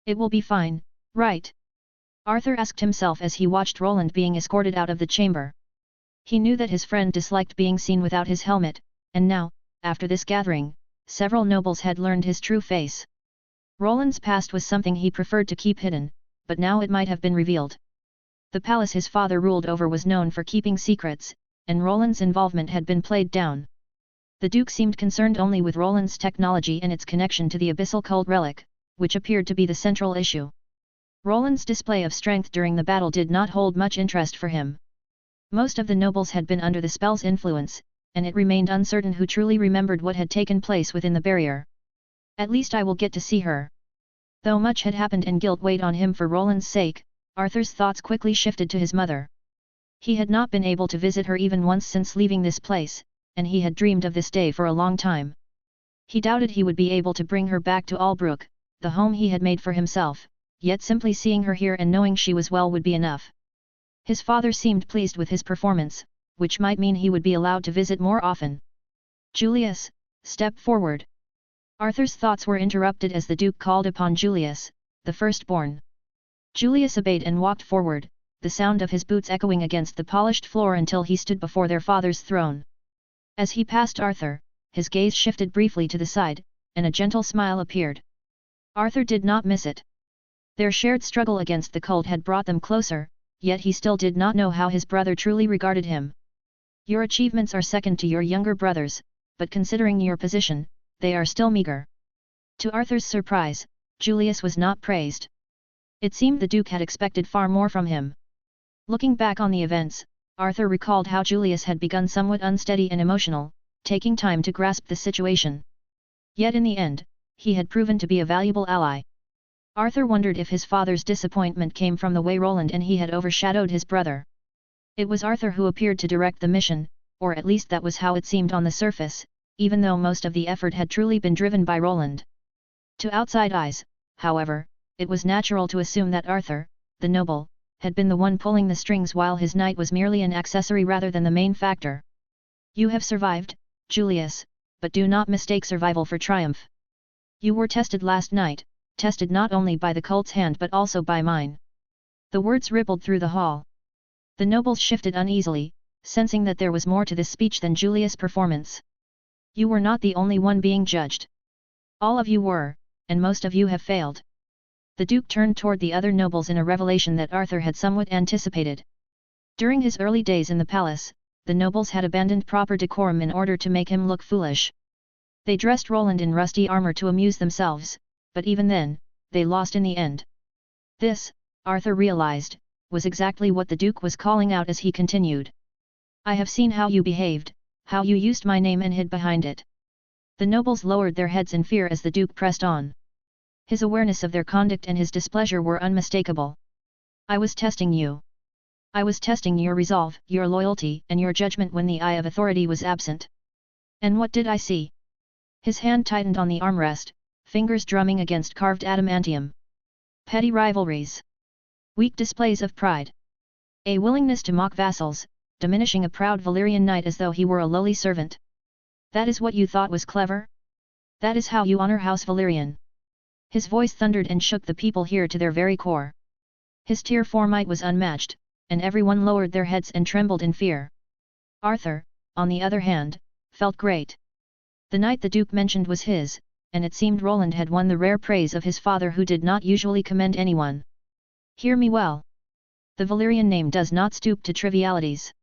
It will be fine, right? Arthur asked himself as he watched Roland being escorted out of the chamber. He knew that his friend disliked being seen without his helmet, and now, after this gathering, several nobles had learned his true face. Roland's past was something he preferred to keep hidden, but now it might have been revealed. The palace his father ruled over was known for keeping secrets, and Roland's involvement had been played down. The Duke seemed concerned only with Roland's technology and its connection to the abyssal cult relic, which appeared to be the central issue. Roland's display of strength during the battle did not hold much interest for him. Most of the nobles had been under the spell's influence, and it remained uncertain who truly remembered what had taken place within the barrier. At least I will get to see her. Though much had happened and guilt weighed on him for Roland's sake, Arthur's thoughts quickly shifted to his mother. He had not been able to visit her even once since leaving this place, and he had dreamed of this day for a long time. He doubted he would be able to bring her back to Albrook, the home he had made for himself, yet simply seeing her here and knowing she was well would be enough. His father seemed pleased with his performance, which might mean he would be allowed to visit more often. Julius, step forward. Arthur's thoughts were interrupted as the Duke called upon Julius, the firstborn. Julius obeyed and walked forward, the sound of his boots echoing against the polished floor until he stood before their father's throne. As he passed Arthur, his gaze shifted briefly to the side, and a gentle smile appeared. Arthur did not miss it. Their shared struggle against the cult had brought them closer, yet he still did not know how his brother truly regarded him. Your achievements are second to your younger brothers, but considering your position, they are still meager. To Arthur's surprise, Julius was not praised. It seemed the Duke had expected far more from him. Looking back on the events, Arthur recalled how Julius had begun somewhat unsteady and emotional, taking time to grasp the situation. Yet in the end, he had proven to be a valuable ally. Arthur wondered if his father's disappointment came from the way Roland and he had overshadowed his brother. It was Arthur who appeared to direct the mission, or at least that was how it seemed on the surface, even though most of the effort had truly been driven by Roland. To outside eyes, however, it was natural to assume that Arthur, the noble, had been the one pulling the strings while his knight was merely an accessory rather than the main factor. You have survived, Julius, but do not mistake survival for triumph. You were tested last night, tested not only by the cult's hand but also by mine. The words rippled through the hall. The nobles shifted uneasily, sensing that there was more to this speech than Julius' performance. You were not the only one being judged. All of you were, and most of you have failed. The Duke turned toward the other nobles in a revelation that Arthur had somewhat anticipated. During his early days in the palace, the nobles had abandoned proper decorum in order to make him look foolish. They dressed Roland in rusty armor to amuse themselves, but even then, they lost in the end. This, Arthur realized, was exactly what the Duke was calling out as he continued. I have seen how you behaved, how you used my name and hid behind it. The nobles lowered their heads in fear as the Duke pressed on. His awareness of their conduct and his displeasure were unmistakable. I was testing you. I was testing your resolve, your loyalty, and your judgment when the eye of authority was absent. And what did I see? His hand tightened on the armrest, fingers drumming against carved adamantium. Petty rivalries. Weak displays of pride. A willingness to mock vassals, diminishing a proud Valyrian knight as though he were a lowly servant. That is what you thought was clever? That is how you honor House Valyrian. His voice thundered and shook the people here to their very core. His tier 4 might was unmatched, and everyone lowered their heads and trembled in fear. Arthur, on the other hand, felt great. The knight the Duke mentioned was his, and it seemed Roland had won the rare praise of his father who did not usually commend anyone. Hear me well. The Valyrian name does not stoop to trivialities.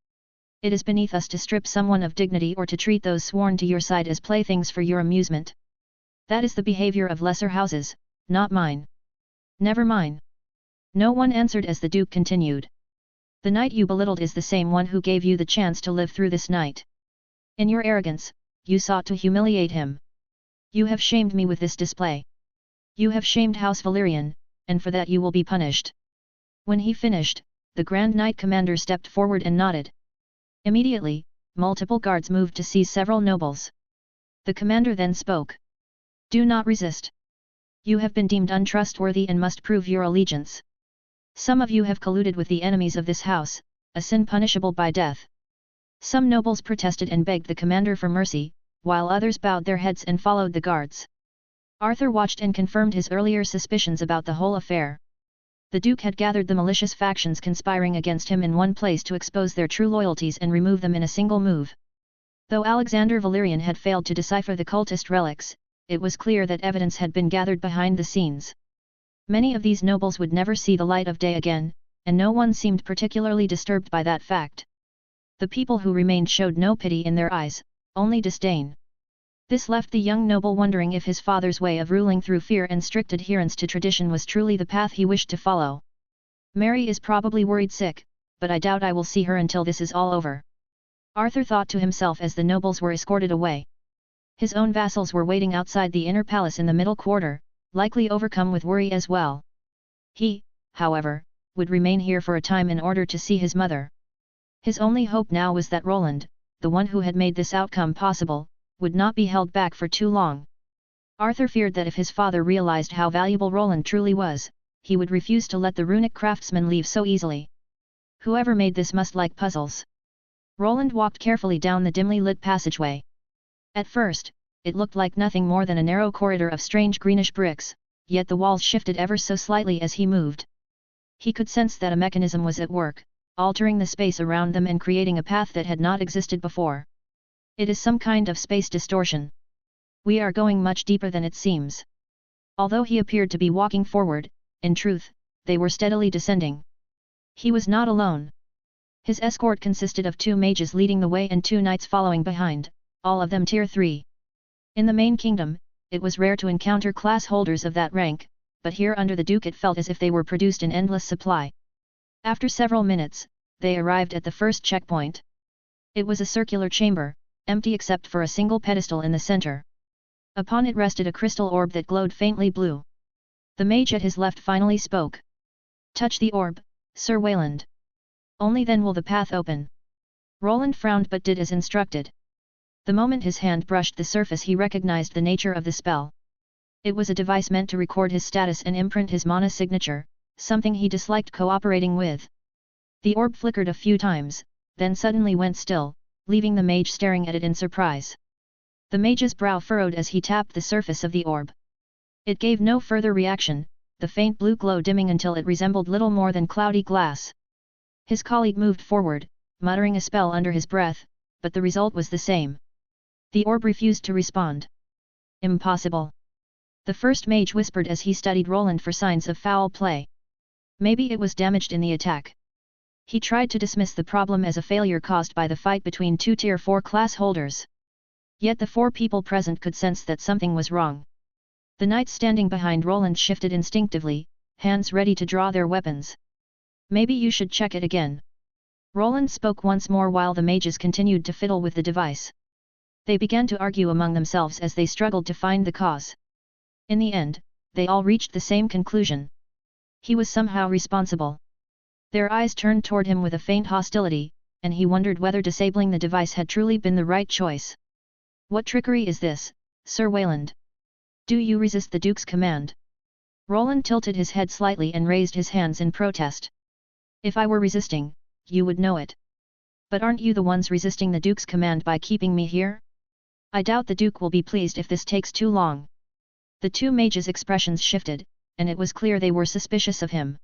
It is beneath us to strip someone of dignity or to treat those sworn to your side as playthings for your amusement. That is the behavior of lesser houses, not mine. Never mine. No one answered as the Duke continued. The knight you belittled is the same one who gave you the chance to live through this night. In your arrogance, you sought to humiliate him. You have shamed me with this display. You have shamed House Valyrian, and for that you will be punished. When he finished, the Grand Knight Commander stepped forward and nodded. Immediately, multiple guards moved to seize several nobles. The commander then spoke. Do not resist. You have been deemed untrustworthy and must prove your allegiance. Some of you have colluded with the enemies of this house, a sin punishable by death. Some nobles protested and begged the commander for mercy, while others bowed their heads and followed the guards. Arthur watched and confirmed his earlier suspicions about the whole affair. The Duke had gathered the malicious factions conspiring against him in one place to expose their true loyalties and remove them in a single move. Though Alexander Valerian had failed to decipher the cultist relics, it was clear that evidence had been gathered behind the scenes. Many of these nobles would never see the light of day again, and no one seemed particularly disturbed by that fact. The people who remained showed no pity in their eyes, only disdain. This left the young noble wondering if his father's way of ruling through fear and strict adherence to tradition was truly the path he wished to follow. Mary is probably worried sick, but I doubt I will see her until this is all over. Arthur thought to himself as the nobles were escorted away. His own vassals were waiting outside the inner palace in the middle quarter, likely overcome with worry as well. He, however, would remain here for a time in order to see his mother. His only hope now was that Roland, the one who had made this outcome possible, would not be held back for too long. Arthur feared that if his father realized how valuable Roland truly was, he would refuse to let the runic craftsman leave so easily. Whoever made this must like puzzles. Roland walked carefully down the dimly lit passageway. At first, it looked like nothing more than a narrow corridor of strange greenish bricks, yet the walls shifted ever so slightly as he moved. He could sense that a mechanism was at work, altering the space around them and creating a path that had not existed before. It is some kind of space distortion. We are going much deeper than it seems. Although he appeared to be walking forward, in truth, they were steadily descending. He was not alone. His escort consisted of 2 mages leading the way and 2 knights following behind, all of them tier 3. In the main kingdom, it was rare to encounter class holders of that rank, but here under the Duke it felt as if they were produced in endless supply. After several minutes, they arrived at the first checkpoint. It was a circular chamber, empty except for a single pedestal in the center. Upon it rested a crystal orb that glowed faintly blue. The mage at his left finally spoke. "Touch the orb, Sir Wayland. Only then will the path open." Roland frowned but did as instructed. The moment his hand brushed the surface he recognized the nature of the spell. It was a device meant to record his status and imprint his mana signature, something he disliked cooperating with. The orb flickered a few times, then suddenly went still, leaving the mage staring at it in surprise. The mage's brow furrowed as he tapped the surface of the orb. It gave no further reaction, the faint blue glow dimming until it resembled little more than cloudy glass. His colleague moved forward, muttering a spell under his breath, but the result was the same. The orb refused to respond. "Impossible," the first mage whispered as he studied Roland for signs of foul play. Maybe it was damaged in the attack. He tried to dismiss the problem as a failure caused by the fight between 2 tier 4 class holders. Yet the 4 people present could sense that something was wrong. The knights standing behind Roland shifted instinctively, hands ready to draw their weapons. "Maybe you should check it again." Roland spoke once more while the mages continued to fiddle with the device. They began to argue among themselves as they struggled to find the cause. In the end, they all reached the same conclusion. He was somehow responsible. Their eyes turned toward him with a faint hostility, and he wondered whether disabling the device had truly been the right choice. "What trickery is this, Sir Wayland? Do you resist the Duke's command?" Roland tilted his head slightly and raised his hands in protest. "If I were resisting, you would know it. But aren't you the ones resisting the Duke's command by keeping me here? I doubt the Duke will be pleased if this takes too long." The 2 mages' expressions shifted, and it was clear they were suspicious of him.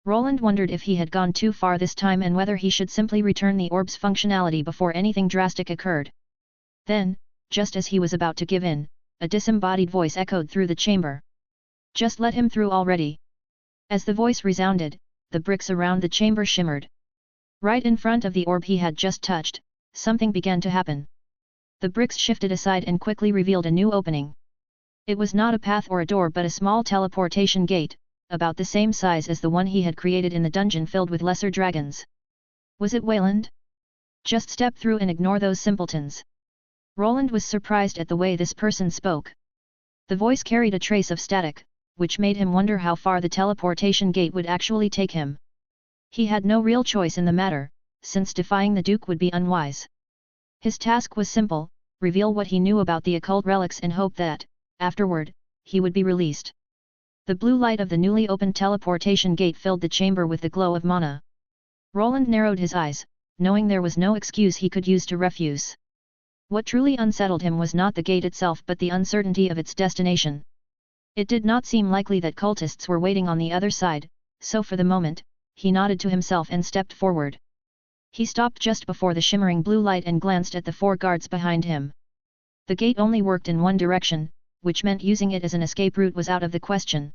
Roland wondered if he had gone too far this time and whether he should simply return the orb's functionality before anything drastic occurred. Then, just as he was about to give in, a disembodied voice echoed through the chamber. "Just let him through already." As the voice resounded, the bricks around the chamber shimmered. Right in front of the orb he had just touched, something began to happen. The bricks shifted aside and quickly revealed a new opening. It was not a path or a door but a small teleportation gate, about the same size as the one he had created in the dungeon filled with lesser dragons. Was it Wayland? "Just step through and ignore those simpletons." Roland was surprised at the way this person spoke. The voice carried a trace of static, which made him wonder how far the teleportation gate would actually take him. He had no real choice in the matter, since defying the Duke would be unwise. His task was simple: reveal what he knew about the occult relics and hope that, afterward, he would be released. The blue light of the newly opened teleportation gate filled the chamber with the glow of mana. Roland narrowed his eyes, knowing there was no excuse he could use to refuse. What truly unsettled him was not the gate itself but the uncertainty of its destination. It did not seem likely that cultists were waiting on the other side, so for the moment, he nodded to himself and stepped forward. He stopped just before the shimmering blue light and glanced at the 4 guards behind him. The gate only worked in one direction, which meant using it as an escape route was out of the question.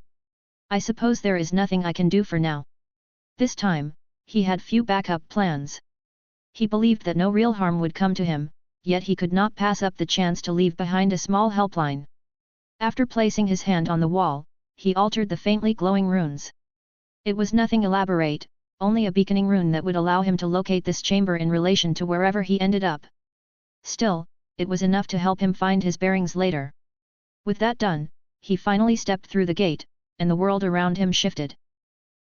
I suppose there is nothing I can do for now. This time, he had few backup plans. He believed that no real harm would come to him, yet he could not pass up the chance to leave behind a small helpline. After placing his hand on the wall, he altered the faintly glowing runes. It was nothing elaborate, only a beaconing rune that would allow him to locate this chamber in relation to wherever he ended up. Still, it was enough to help him find his bearings later. With that done, he finally stepped through the gate, and the world around him shifted.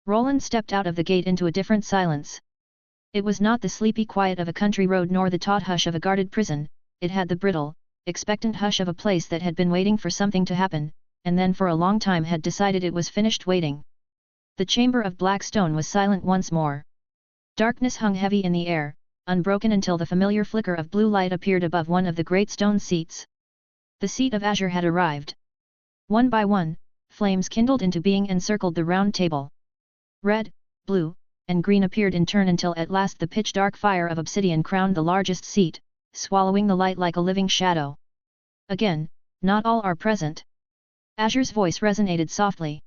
Roland stepped out of the gate into a different silence. It was not the sleepy quiet of a country road nor the taut hush of a guarded prison, it had the brittle, expectant hush of a place that had been waiting for something to happen, and then for a long time had decided it was finished waiting. The chamber of black stone was silent once more. Darkness hung heavy in the air, unbroken until the familiar flicker of blue light appeared above one of the great stone seats. The seat of azure had arrived. One by one, flames kindled into being and circled the round table. Red, blue, and green appeared in turn until at last the pitch-dark fire of obsidian crowned the largest seat, swallowing the light like a living shadow. Again, not all are present. Azure's voice resonated softly.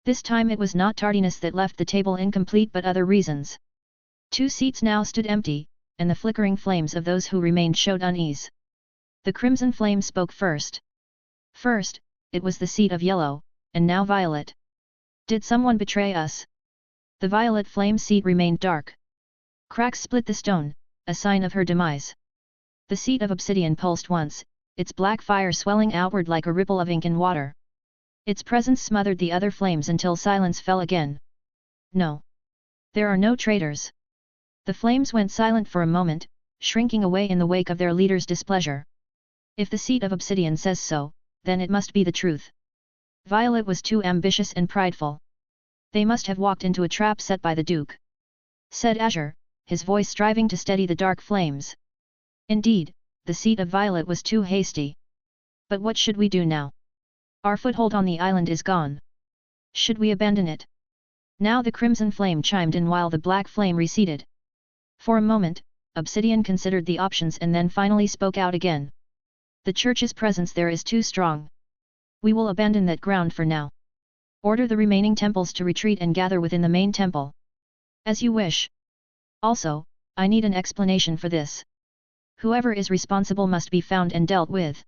This time it was not tardiness that left the table incomplete but other reasons. 2 seats now stood empty, and the flickering flames of those who remained showed unease. The crimson flame spoke first. First, it was the seat of yellow, and now violet. Did someone betray us? The violet flame seat remained dark. Cracks split the stone, a sign of her demise. The seat of obsidian pulsed once, its black fire swelling outward like a ripple of ink in water. Its presence smothered the other flames until silence fell again. No. There are no traitors. The flames went silent for a moment, shrinking away in the wake of their leader's displeasure. If the seat of obsidian says so, then it must be the truth. Violet was too ambitious and prideful. They must have walked into a trap set by the Duke, said Azure, his voice striving to steady the dark flames. Indeed, the seat of Violet was too hasty. But what should we do now? Our foothold on the island is gone. Should we abandon it? Now the crimson flame chimed in while the black flame receded. For a moment, Obsidian considered the options and then finally spoke out again. The church's presence there is too strong. We will abandon that ground for now. Order the remaining temples to retreat and gather within the main temple. As you wish. Also, I need an explanation for this. Whoever is responsible must be found and dealt with.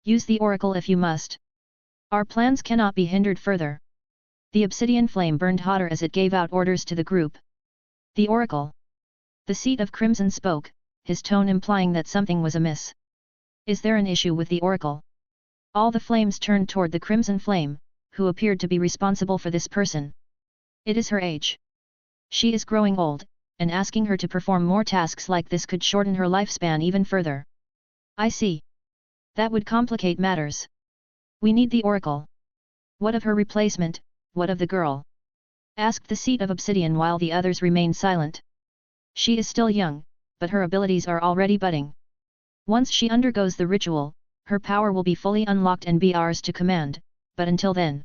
Use the oracle if you must. Our plans cannot be hindered further. The obsidian flame burned hotter as it gave out orders to the group. The oracle. The seat of crimson spoke, his tone implying that something was amiss. Is there an issue with the oracle? All the flames turned toward the crimson flame, who appeared to be responsible for this person. It is her age. She is growing old, and asking her to perform more tasks like this could shorten her lifespan even further. I see. That would complicate matters. We need the oracle. What of her replacement, what of the girl? Asked the seat of obsidian while the others remained silent. She is still young, but her abilities are already budding. Once she undergoes the ritual, her power will be fully unlocked and be ours to command, but until then.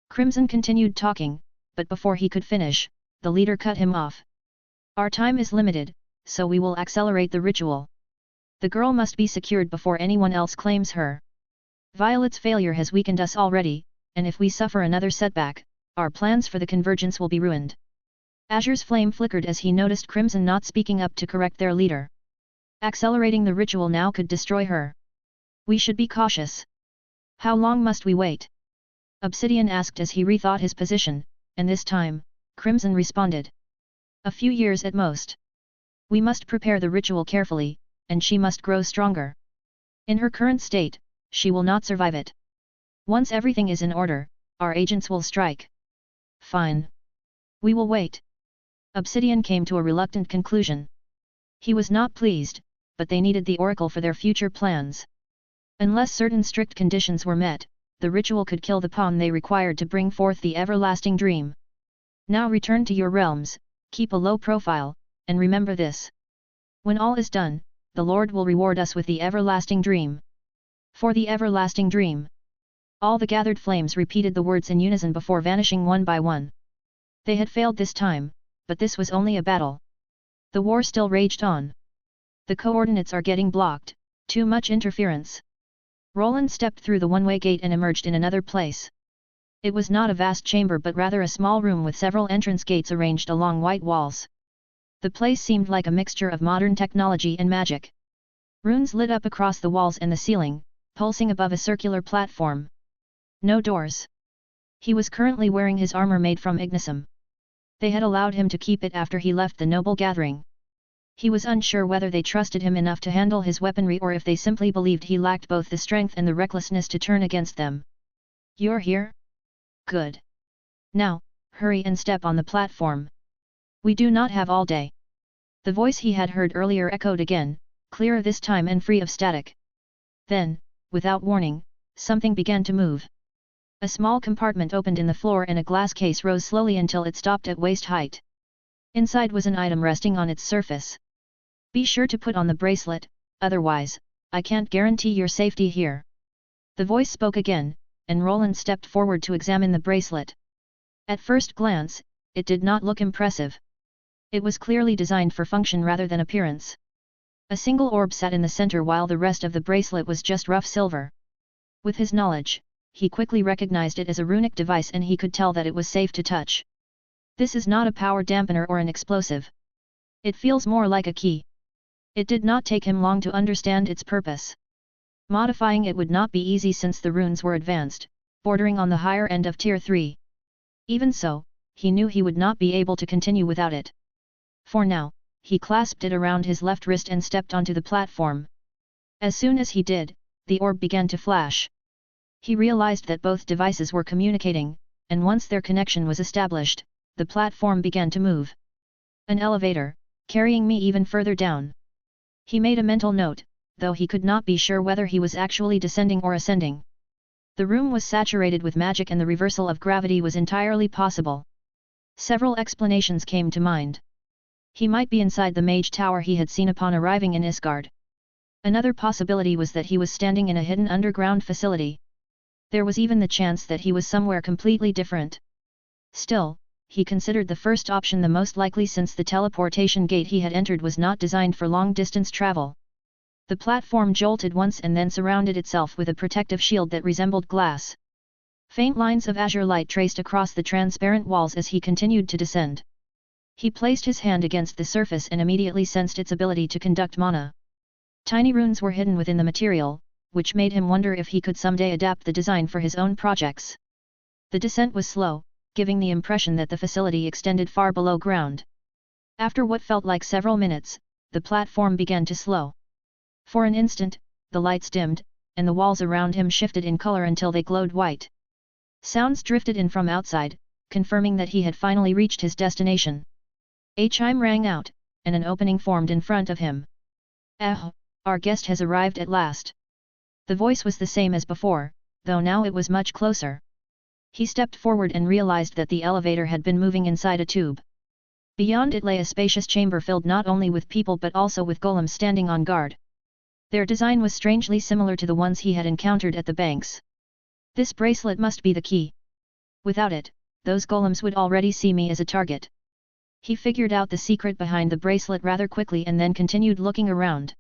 Crimson continued talking, but before he could finish, the leader cut him off. Our time is limited, so we will accelerate the ritual. The girl must be secured before anyone else claims her. Violet's failure has weakened us already, and if we suffer another setback, our plans for the convergence will be ruined. Azure's flame flickered as he noticed Crimson not speaking up to correct their leader. Accelerating the ritual now could destroy her. We should be cautious. How long must we wait? Obsidian asked as he rethought his position, and this time, Crimson responded. A few years at most. We must prepare the ritual carefully, and she must grow stronger. In her current state, she will not survive it. Once everything is in order, our agents will strike. Fine. We will wait. Obsidian came to a reluctant conclusion. He was not pleased, but they needed the oracle for their future plans. Unless certain strict conditions were met, the ritual could kill the pawn they required to bring forth the everlasting dream. Now return to your realms, keep a low profile, and remember this. When all is done, the Lord will reward us with the everlasting dream. For the everlasting dream. All the gathered flames repeated the words in unison before vanishing one by one. They had failed this time, but this was only a battle. The war still raged on. The coordinates are getting blocked, too much interference. Roland stepped through the one-way gate and emerged in another place. It was not a vast chamber but rather a small room with several entrance gates arranged along white walls. The place seemed like a mixture of modern technology and magic. Runes lit up across the walls and the ceiling, pulsing above a circular platform. No doors. He was currently wearing his armor made from ignium. They had allowed him to keep it after he left the noble gathering. He was unsure whether they trusted him enough to handle his weaponry or if they simply believed he lacked both the strength and the recklessness to turn against them. "You're here? Good. Now, hurry and step on the platform. We do not have all day." The voice he had heard earlier echoed again, clearer this time and free of static. Then, without warning, something began to move. A small compartment opened in the floor and a glass case rose slowly until it stopped at waist height. Inside was an item resting on its surface. "Be sure to put on the bracelet, otherwise, I can't guarantee your safety here." The voice spoke again, and Roland stepped forward to examine the bracelet. At first glance, it did not look impressive. It was clearly designed for function rather than appearance. A single orb sat in the center while the rest of the bracelet was just rough silver. With his knowledge, he quickly recognized it as a runic device and he could tell that it was safe to touch. This is not a power dampener or an explosive. It feels more like a key. It did not take him long to understand its purpose. Modifying it would not be easy since the runes were advanced, bordering on the higher end of Tier 3. Even so, he knew he would not be able to continue without it. For now, he clasped it around his left wrist and stepped onto the platform. As soon as he did, the orb began to flash. He realized that both devices were communicating, and once their connection was established, the platform began to move. "An elevator, carrying me even further down." He made a mental note, though he could not be sure whether he was actually descending or ascending. The room was saturated with magic and the reversal of gravity was entirely possible. Several explanations came to mind. He might be inside the mage tower he had seen upon arriving in Isgard. Another possibility was that he was standing in a hidden underground facility. There was even the chance that he was somewhere completely different. Still, he considered the first option the most likely since the teleportation gate he had entered was not designed for long-distance travel. The platform jolted once and then surrounded itself with a protective shield that resembled glass. Faint lines of azure light traced across the transparent walls as he continued to descend. He placed his hand against the surface and immediately sensed its ability to conduct mana. Tiny runes were hidden within the material, which made him wonder if he could someday adapt the design for his own projects. The descent was slow, giving the impression that the facility extended far below ground. After what felt like several minutes, the platform began to slow. For an instant, the lights dimmed, and the walls around him shifted in color until they glowed white. Sounds drifted in from outside, confirming that he had finally reached his destination. A chime rang out, and an opening formed in front of him. "Eh, our guest has arrived at last." The voice was the same as before, though now it was much closer. He stepped forward and realized that the elevator had been moving inside a tube. Beyond it lay a spacious chamber filled not only with people but also with golems standing on guard. Their design was strangely similar to the ones he had encountered at the banks. "This bracelet must be the key. Without it, those golems would already see me as a target." He figured out the secret behind the bracelet rather quickly and then continued looking around.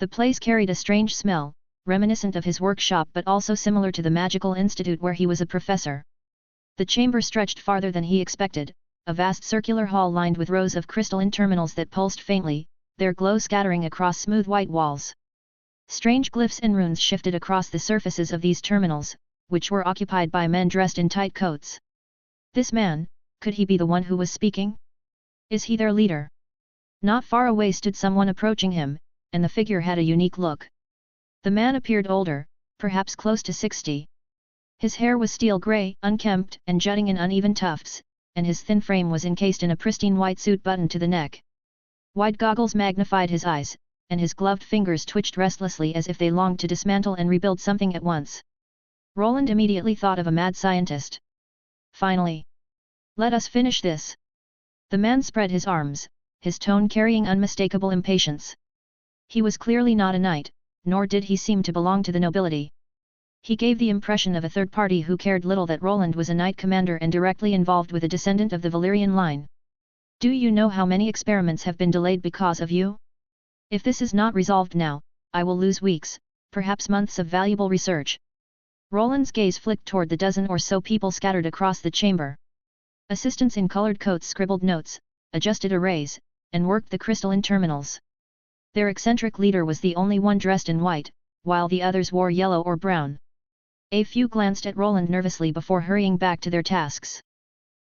The place carried a strange smell, reminiscent of his workshop but also similar to the magical institute where he was a professor. The chamber stretched farther than he expected, a vast circular hall lined with rows of crystalline terminals that pulsed faintly, their glow scattering across smooth white walls. Strange glyphs and runes shifted across the surfaces of these terminals, which were occupied by men dressed in tight coats. This man, could he be the one who was speaking? Is he their leader? Not far away stood someone approaching him, and the figure had a unique look. The man appeared older, perhaps close to 60. His hair was steel grey, unkempt and jutting in uneven tufts, and his thin frame was encased in a pristine white suit buttoned to the neck. Wide goggles magnified his eyes, and his gloved fingers twitched restlessly as if they longed to dismantle and rebuild something at once. Roland immediately thought of a mad scientist. "Finally! Let us finish this!" The man spread his arms, his tone carrying unmistakable impatience. He was clearly not a knight, nor did he seem to belong to the nobility. He gave the impression of a third party who cared little that Roland was a knight commander and directly involved with a descendant of the Valyrian line. Do you know how many experiments have been delayed because of you? If this is not resolved now, I will lose weeks, perhaps months of valuable research. Roland's gaze flicked toward the dozen or so people scattered across the chamber. Assistants in colored coats scribbled notes, adjusted arrays, and worked the crystalline terminals. Their eccentric leader was the only one dressed in white, while the others wore yellow or brown. A few glanced at Roland nervously before hurrying back to their tasks.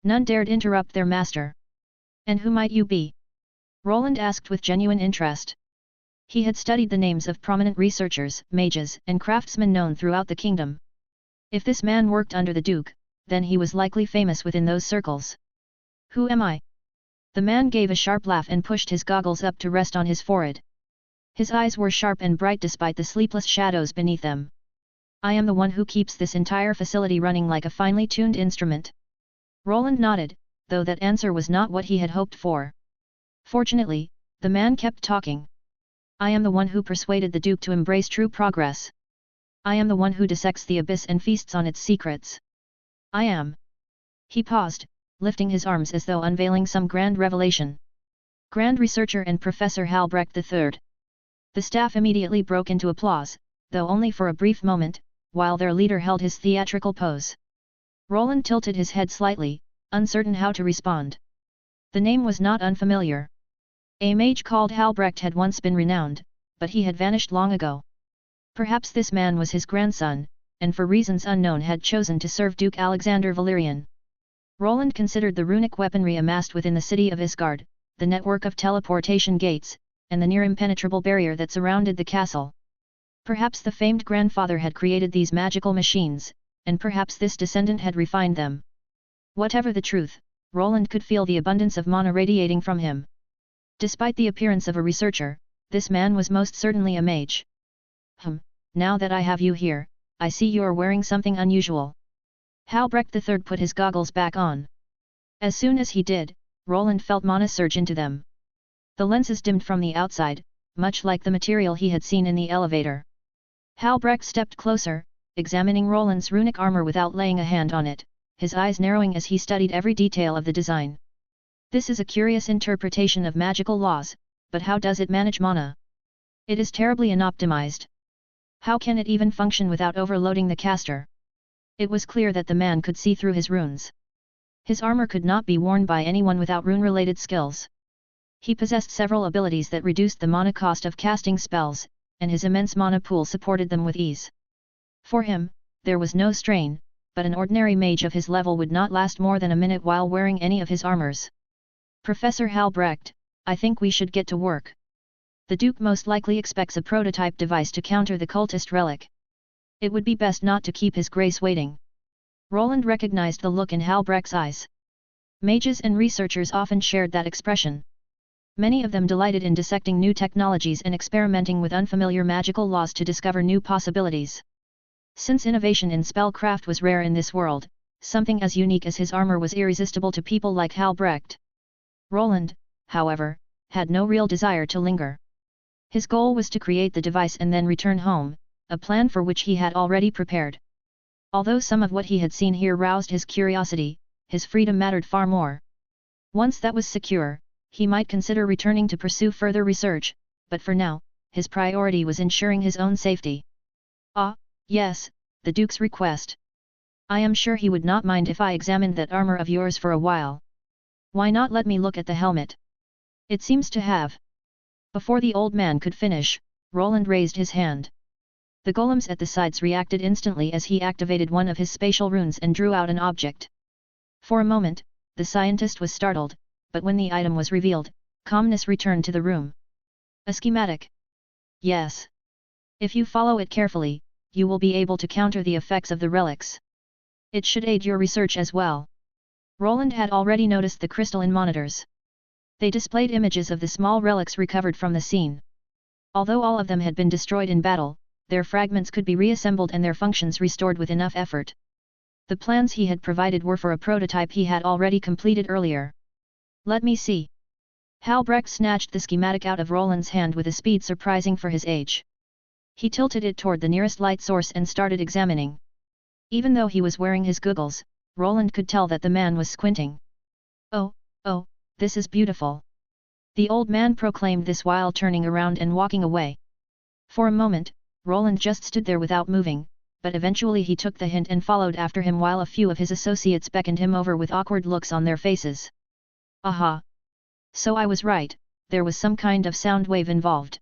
None dared interrupt their master. And who might you be? Roland asked with genuine interest. He had studied the names of prominent researchers, mages, and craftsmen known throughout the kingdom. If this man worked under the Duke, then he was likely famous within those circles. Who am I? The man gave a sharp laugh and pushed his goggles up to rest on his forehead. His eyes were sharp and bright despite the sleepless shadows beneath them. I am the one who keeps this entire facility running like a finely tuned instrument. Roland nodded, though that answer was not what he had hoped for. Fortunately, the man kept talking. I am the one who persuaded the Duke to embrace true progress. I am the one who dissects the abyss and feasts on its secrets. I am. He paused, lifting his arms as though unveiling some grand revelation. Grand Researcher and Professor Halbrecht III. The staff immediately broke into applause, though only for a brief moment, while their leader held his theatrical pose. Roland tilted his head slightly, uncertain how to respond. The name was not unfamiliar. A mage called Halbrecht had once been renowned, but he had vanished long ago. Perhaps this man was his grandson, and for reasons unknown had chosen to serve Duke Alexander Valyrian. Roland considered the runic weaponry amassed within the city of Isgard, the network of teleportation gates, and the near-impenetrable barrier that surrounded the castle. Perhaps the famed grandfather had created these magical machines, and perhaps this descendant had refined them. Whatever the truth, Roland could feel the abundance of mana radiating from him. Despite the appearance of a researcher, this man was most certainly a mage. Now that I have you here, I see you are wearing something unusual. Halbrecht III put his goggles back on. As soon as he did, Roland felt mana surge into them. The lenses dimmed from the outside, much like the material he had seen in the elevator. Halbrecht stepped closer, examining Roland's runic armor without laying a hand on it, his eyes narrowing as he studied every detail of the design. This is a curious interpretation of magical laws, but how does it manage mana? It is terribly unoptimized. How can it even function without overloading the caster? It was clear that the man could see through his runes. His armor could not be worn by anyone without rune-related skills. He possessed several abilities that reduced the mana cost of casting spells, and his immense mana pool supported them with ease. For him, there was no strain, but an ordinary mage of his level would not last more than a minute while wearing any of his armors. Professor Halbrecht, I think we should get to work. The Duke most likely expects a prototype device to counter the cultist relic. It would be best not to keep his grace waiting. Roland recognized the look in Halbrecht's eyes. Mages and researchers often shared that expression. Many of them delighted in dissecting new technologies and experimenting with unfamiliar magical laws to discover new possibilities. Since innovation in spellcraft was rare in this world, something as unique as his armor was irresistible to people like Halbrecht. Roland, however, had no real desire to linger. His goal was to create the device and then return home, a plan for which he had already prepared. Although some of what he had seen here roused his curiosity, his freedom mattered far more. Once that was secure, he might consider returning to pursue further research, but for now, his priority was ensuring his own safety. Ah, yes, the Duke's request. I am sure he would not mind if I examined that armor of yours for a while. Why not let me look at the helmet? It seems to have. Before the old man could finish, Roland raised his hand. The golems at the sides reacted instantly as he activated one of his spatial runes and drew out an object. For a moment, the scientist was startled, but when the item was revealed, calmness returned to the room. A schematic. Yes. If you follow it carefully, you will be able to counter the effects of the relics. It should aid your research as well. Roland had already noticed the crystalline monitors. They displayed images of the small relics recovered from the scene. Although all of them had been destroyed in battle, their fragments could be reassembled and their functions restored with enough effort. The plans he had provided were for a prototype he had already completed earlier. Let me see. Halbrecht snatched the schematic out of Roland's hand with a speed surprising for his age. He tilted it toward the nearest light source and started examining. Even though he was wearing his goggles, Roland could tell that the man was squinting. Oh, this is beautiful. The old man proclaimed this while turning around and walking away. For a moment, Roland just stood there without moving, but eventually he took the hint and followed after him while a few of his associates beckoned him over with awkward looks on their faces. Aha! So I was right, there was some kind of sound wave involved.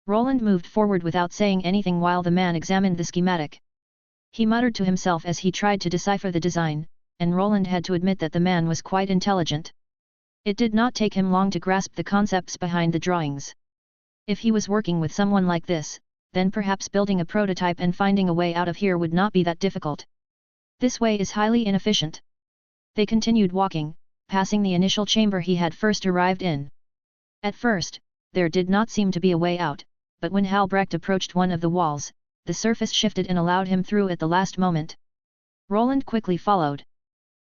Roland moved forward without saying anything while the man examined the schematic. He muttered to himself as he tried to decipher the design, and Roland had to admit that the man was quite intelligent. It did not take him long to grasp the concepts behind the drawings. If he was working with someone like this, then perhaps building a prototype and finding a way out of here would not be that difficult. This way is highly inefficient. They continued walking, passing the initial chamber he had first arrived in. At first, there did not seem to be a way out, but when Halbrecht approached one of the walls, the surface shifted and allowed him through at the last moment. Roland quickly followed.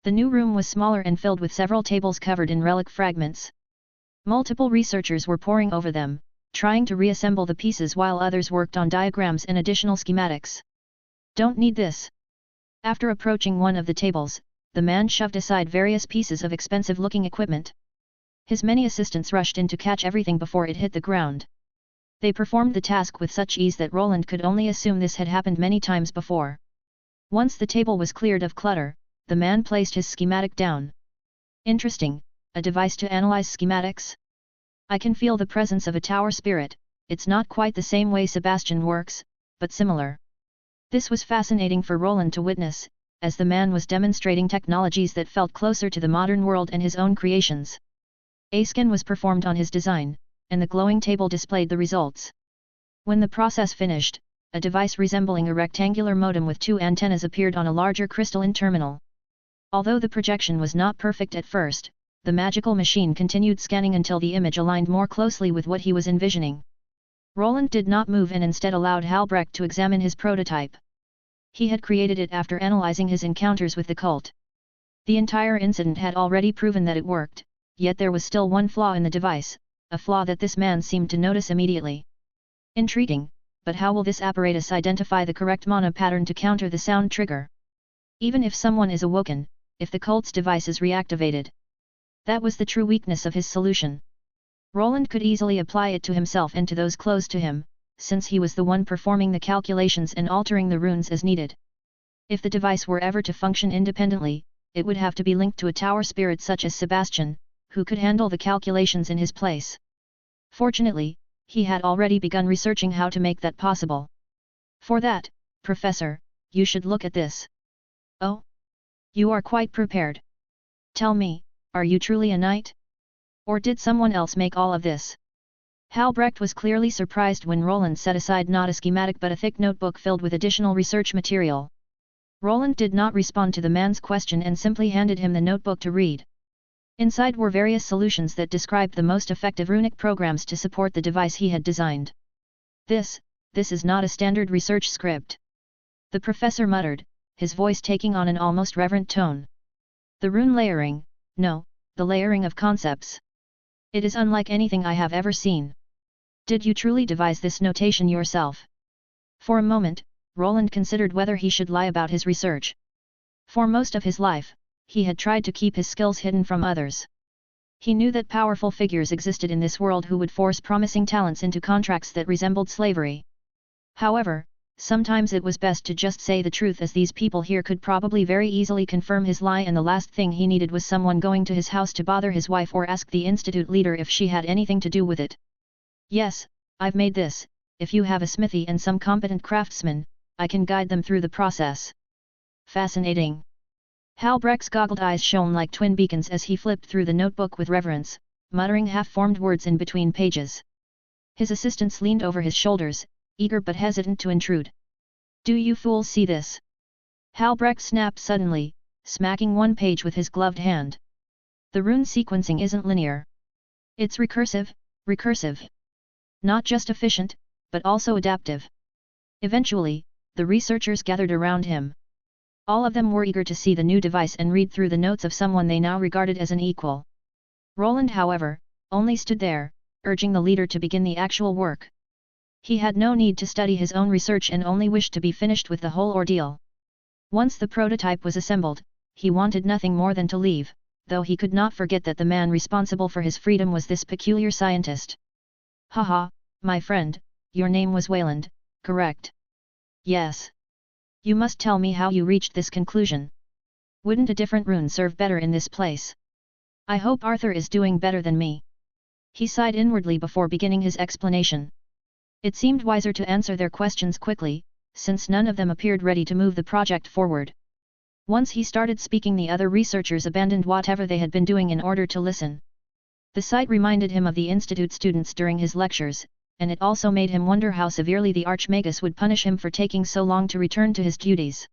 The new room was smaller and filled with several tables covered in relic fragments. Multiple researchers were poring over them, trying to reassemble the pieces while others worked on diagrams and additional schematics. Don't need this. After approaching one of the tables, the man shoved aside various pieces of expensive-looking equipment. His many assistants rushed in to catch everything before it hit the ground. They performed the task with such ease that Roland could only assume this had happened many times before. Once the table was cleared of clutter, the man placed his schematic down. Interesting, a device to analyze schematics? I can feel the presence of a tower spirit. It's not quite the same way Sebastian works, but similar. This was fascinating for Roland to witness, as the man was demonstrating technologies that felt closer to the modern world and his own creations. A scan was performed on his design, and the glowing table displayed the results. When the process finished, a device resembling a rectangular modem with two antennas appeared on a larger crystalline terminal. Although the projection was not perfect at first, the magical machine continued scanning until the image aligned more closely with what he was envisioning. Roland did not move and instead allowed Halbrecht to examine his prototype. He had created it after analyzing his encounters with the cult. The entire incident had already proven that it worked, yet there was still one flaw in the device, a flaw that this man seemed to notice immediately. Intriguing, but how will this apparatus identify the correct mana pattern to counter the sound trigger? Even if someone is awoken, if the cult's device is reactivated. That was the true weakness of his solution. Roland could easily apply it to himself and to those close to him, since he was the one performing the calculations and altering the runes as needed. If the device were ever to function independently, it would have to be linked to a tower spirit such as Sebastian, who could handle the calculations in his place. Fortunately, he had already begun researching how to make that possible. For that, Professor, you should look at this. Oh? You are quite prepared. Tell me, are you truly a knight? Or did someone else make all of this? Halbrecht was clearly surprised when Roland set aside not a schematic but a thick notebook filled with additional research material. Roland did not respond to the man's question and simply handed him the notebook to read. Inside were various solutions that described the most effective runic programs to support the device he had designed. This is not a standard research script. The professor muttered, his voice taking on an almost reverent tone. The rune layering, no, the layering of concepts. It is unlike anything I have ever seen. Did you truly devise this notation yourself? For a moment, Roland considered whether he should lie about his research. For most of his life, he had tried to keep his skills hidden from others. He knew that powerful figures existed in this world who would force promising talents into contracts that resembled slavery. However, sometimes it was best to just say the truth, as these people here could probably very easily confirm his lie, and the last thing he needed was someone going to his house to bother his wife or ask the institute leader if she had anything to do with it. Yes, I've made this. If you have a smithy and some competent craftsmen, I can guide them through the process. Fascinating. Halbrecht's goggled eyes shone like twin beacons as he flipped through the notebook with reverence, muttering half-formed words in between pages. His assistants leaned over his shoulders, eager but hesitant to intrude. Do you fools see this? Halbrecht snapped suddenly, smacking one page with his gloved hand. The rune sequencing isn't linear. It's recursive. Not just efficient, but also adaptive. Eventually, the researchers gathered around him. All of them were eager to see the new device and read through the notes of someone they now regarded as an equal. Roland, however, only stood there, urging the leader to begin the actual work. He had no need to study his own research and only wished to be finished with the whole ordeal. Once the prototype was assembled, he wanted nothing more than to leave, though he could not forget that the man responsible for his freedom was this peculiar scientist. Haha, my friend, your name was Wayland, correct? Yes. You must tell me how you reached this conclusion. Wouldn't a different rune serve better in this place? I hope Arthur is doing better than me. He sighed inwardly before beginning his explanation. It seemed wiser to answer their questions quickly, since none of them appeared ready to move the project forward. Once he started speaking, the other researchers abandoned whatever they had been doing in order to listen. The sight reminded him of the institute students during his lectures, and it also made him wonder how severely the Archmagus would punish him for taking so long to return to his duties.